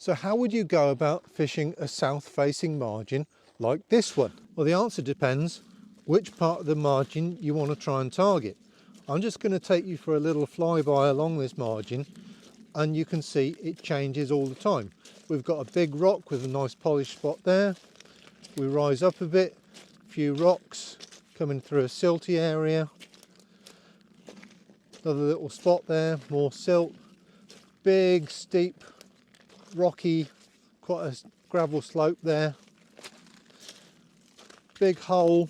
So how would you go about fishing a south-facing margin like this one? Well, the answer depends which part of the margin you want to try and target. I'm just going to take you for a little flyby along this margin, and you can see it changes all the time. We've got a big rock with a nice polished spot there. We rise up a bit, a few rocks coming through a silty area. Another little spot there, more silt. Big, steep, rocky, quite a gravel slope there. Big hole.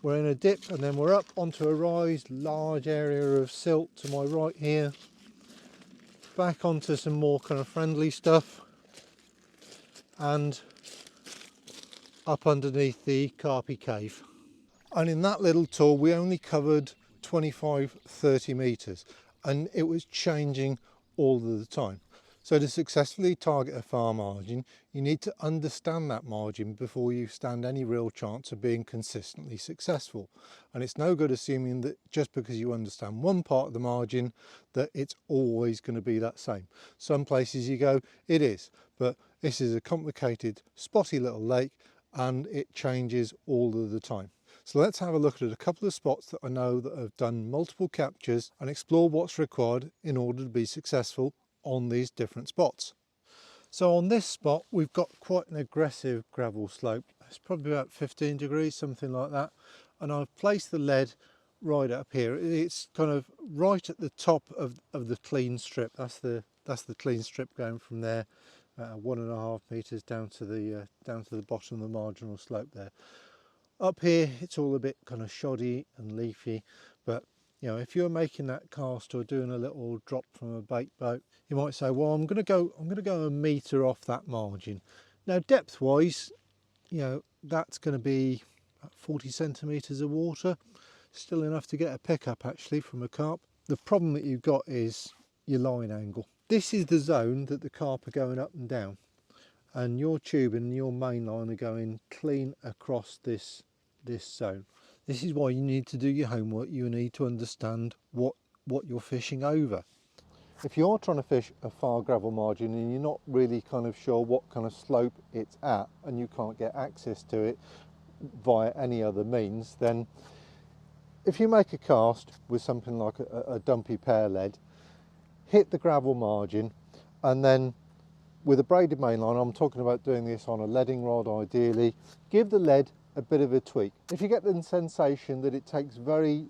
We're in a dip and then we're up onto a rise, large area of silt to my right here. Back onto some more kind of friendly stuff and up underneath the Carpy cave. And in that little tour we only covered 25-30 metres and it was changing all of the time. So to successfully target a far margin, you need to understand that margin before you stand any real chance of being consistently successful. And it's no good assuming that just because you understand one part of the margin that it's always going to be that same. Some places you go, it is, but this is a complicated, spotty little lake and it changes all of the time. So let's have a look at a couple of spots that I know that have done multiple captures and explore what's required in order to be successful on these different spots. So on this spot we've got quite an aggressive gravel slope. It's probably about 15 degrees, something like that, and I've placed the lead right up here. It's kind of right at the top of the clean strip. That's the clean strip going from there 1.5 meters down to the bottom of the marginal slope there. Up here it's all a bit kind of shoddy and leafy, but you know, if you're making that cast or doing a little drop from a bait boat, you might say, well, I'm going to go a metre off that margin. Now depth wise, you know, that's going to be 40 centimetres of water, still enough to get a pickup actually from a carp. The problem that you've got is your line angle. This is the zone that the carp are going up and down, and your tube and your main line are going clean across this zone. This is why you need to do your homework. You need to understand what you're fishing over. If you're trying to fish a far gravel margin and you're not really kind of sure what kind of slope it's at and you can't get access to it via any other means, then if you make a cast with something like a dumpy pear lead, hit the gravel margin, and then with a braided mainline, I'm talking about doing this on a leading rod ideally, give the lead a bit of a tweak. If you get the sensation that it takes very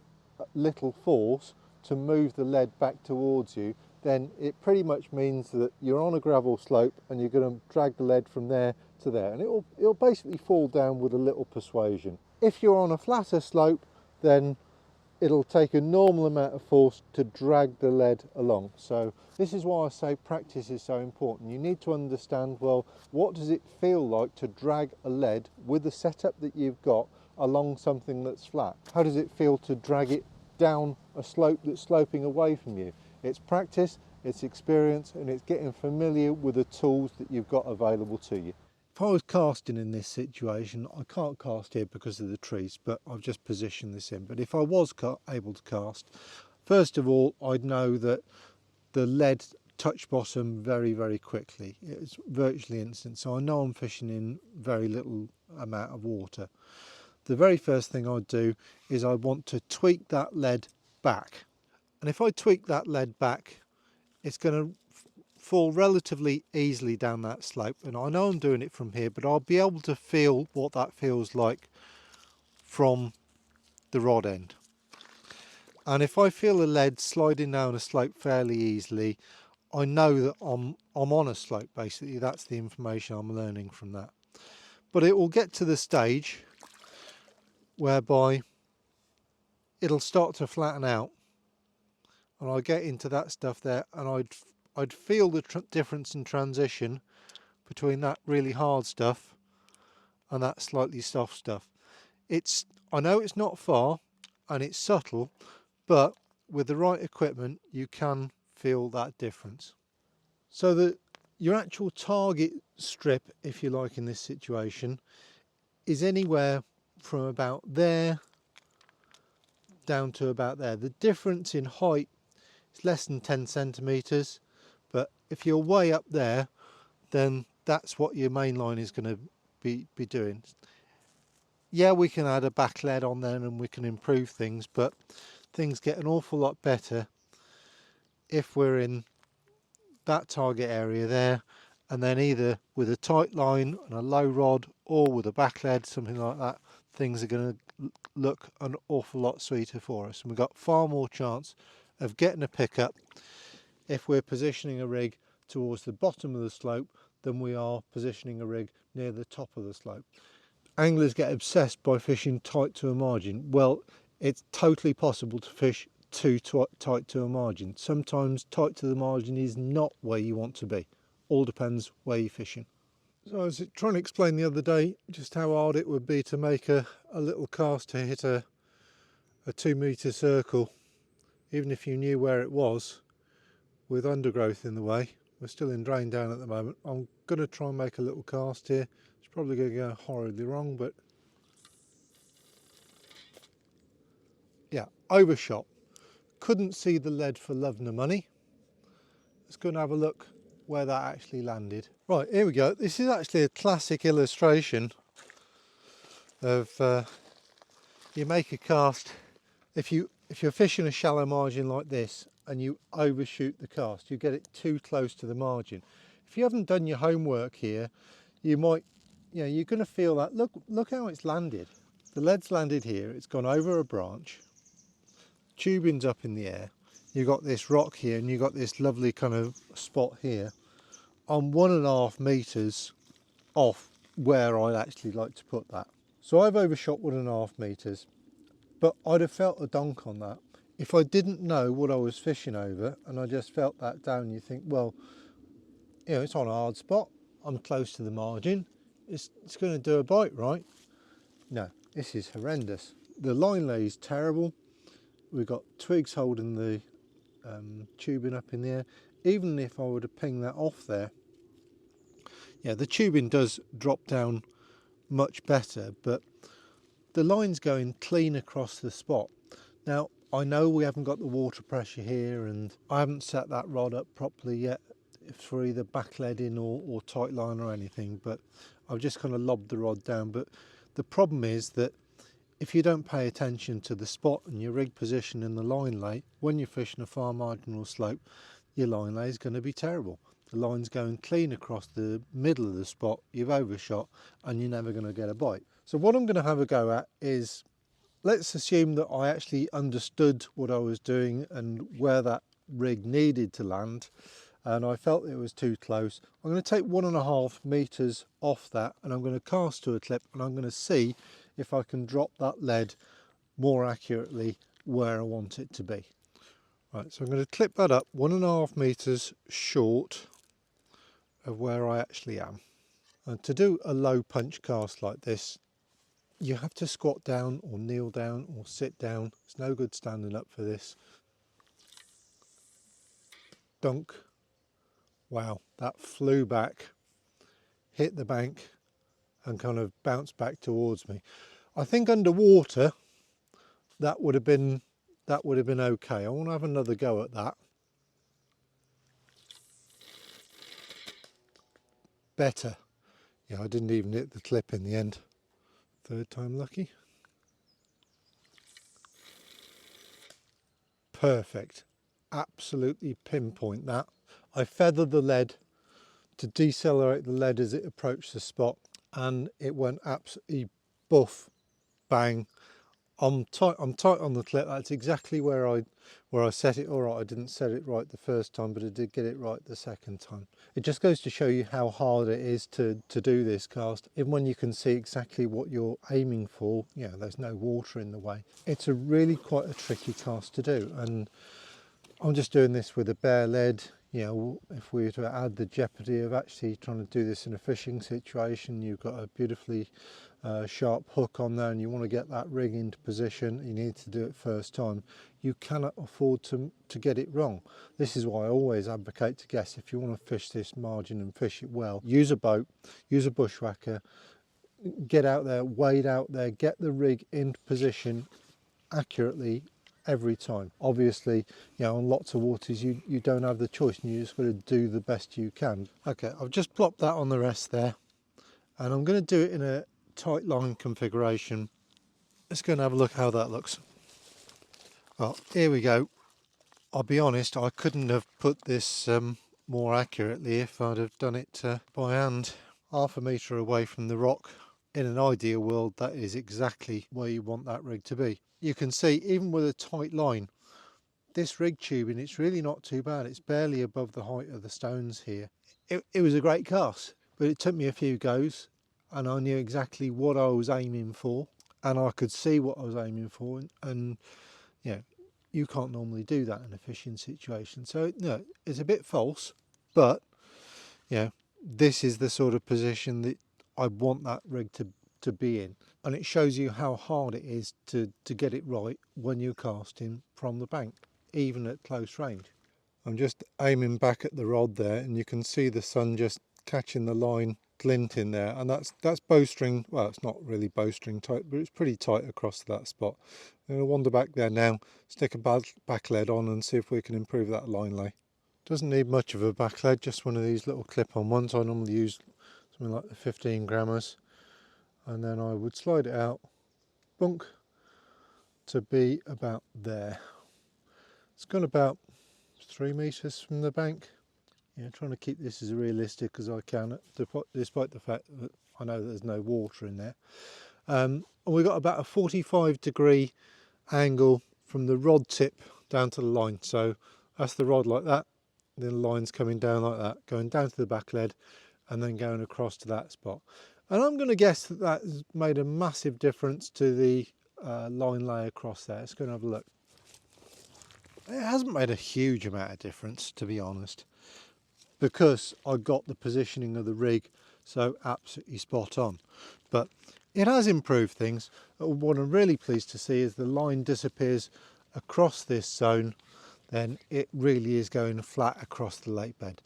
little force to move the lead back towards you, then it pretty much means that you're on a gravel slope and you're going to drag the lead from there to there, and it'll basically fall down with a little persuasion. If you're on a flatter slope, then it'll take a normal amount of force to drag the lead along. So this is why I say practice is so important. You need to understand, well, what does it feel like to drag a lead with the setup that you've got along something that's flat? How does it feel to drag it down a slope that's sloping away from you? It's practice, it's experience, and it's getting familiar with the tools that you've got available to you. If I was casting in this situation, I can't cast here because of the trees, but I've just positioned this in. But if I was able to cast, first of all, I'd know that the lead touched bottom very, very quickly. It's virtually instant, so I know I'm fishing in very little amount of water. The very first thing I'd do is I want to tweak that lead back. And if I tweak that lead back, it's going to fall relatively easily down that slope, and I know I'm doing it from here, but I'll be able to feel what that feels like from the rod end. And if I feel the lead sliding down a slope fairly easily, I know that I'm on a slope. Basically, that's the information I'm learning from that. But it will get to the stage whereby it'll start to flatten out, and I get into that stuff there, and I'd feel the difference in transition between that really hard stuff and that slightly soft stuff. I know it's not far and it's subtle, but with the right equipment you can feel that difference. So that your actual target strip, if you like, in this situation is anywhere from about there down to about there. The difference in height is less than 10 centimeters, but if you're way up there, then that's what your main line is going to be doing. Yeah, we can add a back lead on there and we can improve things, but things get an awful lot better if we're in that target area there, and then either with a tight line and a low rod or with a back lead, something like that, things are going to look an awful lot sweeter for us, and we've got far more chance of getting a pickup if we're positioning a rig towards the bottom of the slope than we are positioning a rig near the top of the slope. Anglers get obsessed by fishing tight to a margin. Well, it's totally possible to fish too tight to a margin. Sometimes tight to the margin is not where you want to be. All depends where you're fishing. So I was trying to explain the other day just how hard it would be to make a little cast to hit a 2 metre circle, even if you knew where it was, with undergrowth in the way. We're still in drain down at the moment. I'm going to try and make a little cast here. It's probably going to go horribly wrong, but yeah, overshot. Couldn't see the lead for love nor money. Let's go and have a look where that actually landed. Right, here we go. This is actually a classic illustration of you make a cast. If you're fishing a shallow margin like this and you overshoot the cast, you get it too close to the margin. If you haven't done your homework here, you might, you're going to feel that. Look how it's landed. The lead's landed here. It's gone over a branch. Tubing's up in the air. You've got this rock here and you've got this lovely kind of spot here. I'm 1.5 meters off where I'd actually like to put that. So I've overshot 1.5 meters, but I'd have felt a donk on that. If I didn't know what I was fishing over and I just felt that down, you think, well, it's on a hard spot. I'm close to the margin. It's going to do a bite, right? No, this is horrendous. The line lay is terrible. We've got twigs holding the tubing up in there. Even if I were to ping that off there, yeah, the tubing does drop down much better, but the line's going clean across the spot. Now, I know we haven't got the water pressure here and I haven't set that rod up properly yet for either back lead in or tight line or anything, but I've just kind of lobbed the rod down. But the problem is that if you don't pay attention to the spot and your rig position and the line lay, when you're fishing a far marginal slope, your line lay is going to be terrible. The line's going clean across the middle of the spot, you've overshot, and you're never going to get a bite. So what I'm going to have a go at is, let's assume that I actually understood what I was doing and where that rig needed to land, and I felt it was too close. I'm going to take 1.5 meters off that and I'm going to cast to a clip and I'm going to see if I can drop that lead more accurately where I want it to be. Right, so I'm going to clip that up 1.5 meters short of where I actually am. And to do a low punch cast like this, you have to squat down or kneel down or sit down. It's no good standing up for this. Dunk. Wow, that flew back, hit the bank and kind of bounced back towards me. I think underwater that would have been okay. I want to have another go at that. Better. Yeah, I didn't even hit the clip in the end. Third time lucky. Perfect. Absolutely pinpoint that. I feathered the lead to decelerate the lead as it approached the spot, and it went absolutely buff, bang. I'm tight on the clip. That's exactly where I set it. All right, I didn't set it right the first time, but I did get it right the second time. It just goes to show you how hard it is to do this cast. Even when you can see exactly what you're aiming for, there's no water in the way. It's a really quite a tricky cast to do, and I'm just doing this with a bare lead. If we were to add the jeopardy of actually trying to do this in a fishing situation, you've got a beautifully sharp hook on there and you want to get that rig into position, you need to do it first time. You cannot afford to get it wrong. This is why I always advocate to guests, if you want to fish this margin and fish it well, use a boat, use a bushwhacker, get out there, wade out there, get the rig into position accurately every time. Obviously, on lots of waters you don't have the choice and you just got to do the best you can. Okay, I've just plopped that on the rest there, and I'm going to do it in a tight line configuration. Let's go and have a look how that looks. Well, here we go. I'll be honest, I couldn't have put this more accurately if I'd have done it by hand. 1/2 metre away from the rock. In an ideal world, that is exactly where you want that rig to be. You can see, even with a tight line, this rig tubing, it's really not too bad. It's barely above the height of the stones here. It was a great cast, but it took me a few goes, and I knew exactly what I was aiming for, and I could see what I was aiming for, and you can't normally do that in a fishing situation. So it's a bit false, but this is the sort of position that I want that rig to be in, and it shows you how hard it is to get it right when you're casting from the bank, even at close range. I'm just aiming back at the rod there, and you can see the sun just catching the line glinting there, and that's bowstring. Well, it's not really bowstring tight, but it's pretty tight across that spot. I'm going to wander back there now, stick a back lead on and see if we can improve that line lay. Doesn't need much of a back lead, just one of these little clip-on ones. I normally use something like the 15 grammars, and then I would slide it out, bunk, to be about there. It's gone about 3 metres from the bank. Trying to keep this as realistic as I can, despite the fact that I know there's no water in there. And we've got about a 45-degree angle from the rod tip down to the line. So that's the rod like that, then the line's coming down like that, going down to the back lead and then going across to that spot. And I'm going to guess that that has made a massive difference to the line lay across there. Let's go and have a look. It hasn't made a huge amount of difference, to be honest, because I got the positioning of the rig so absolutely spot on. But it has improved things. What I'm really pleased to see is the line disappears across this zone, then it really is going flat across the lake bed.